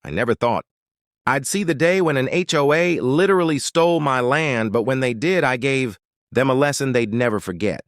I never thought I'd see the day when an HOA literally stole my land, but when they did, I gave them a lesson they'd never forget.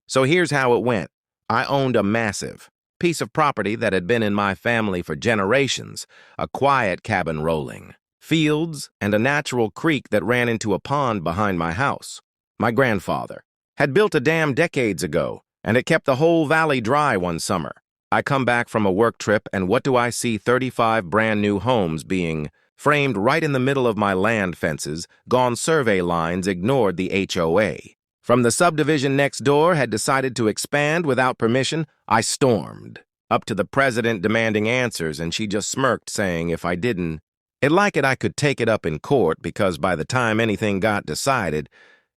So here's how it went. I owned a massive piece of property that had been in my family for generations, a quiet cabin rolling, fields, and a natural creek that ran into a pond behind my house. My grandfather had built a dam decades ago, and it kept the whole valley dry one summer. I come back from a work trip, and what do I see? 35 brand new homes being framed right in the middle of my land fences, gone survey lines ignored the HOA. From the subdivision next door had decided to expand without permission, I stormed up to the president demanding answers, and she just smirked, saying if I didn't like it, I could take it up in court because by the time anything got decided,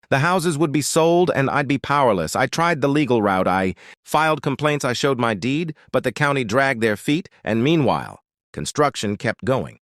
the houses would be sold and I'd be powerless. I tried the legal route. I filed complaints. I showed my deed, but the county dragged their feet, and meanwhile, construction kept going.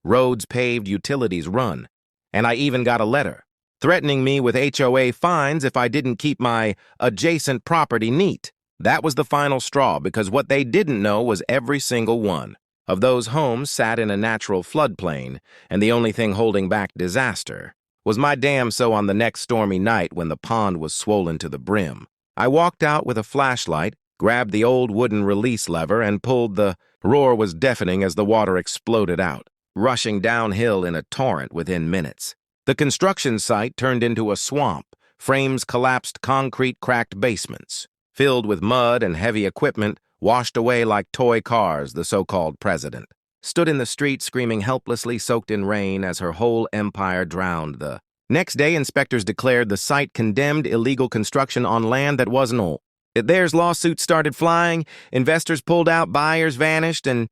Roads paved, utilities run, and I even got a letter threatening me with HOA fines if I didn't keep my adjacent property neat. That was the final straw, because what they didn't know was every single one of those homes sat in a natural floodplain, and the only thing holding back disaster was my dam. So on the next stormy night when the pond was swollen to the brim, I walked out with a flashlight, grabbed the old wooden release lever, and pulled. The roar was deafening as the water exploded out, rushing downhill in a torrent within minutes. The construction site turned into a swamp. Frames collapsed, concrete cracked basements, filled with mud and heavy equipment, washed away like toy cars. The so-called president stood in the street screaming helplessly, soaked in rain, as her whole empire drowned. The next day, inspectors declared the site condemned illegal construction on land that wasn't all theirs. Lawsuits started flying, investors pulled out, buyers vanished, and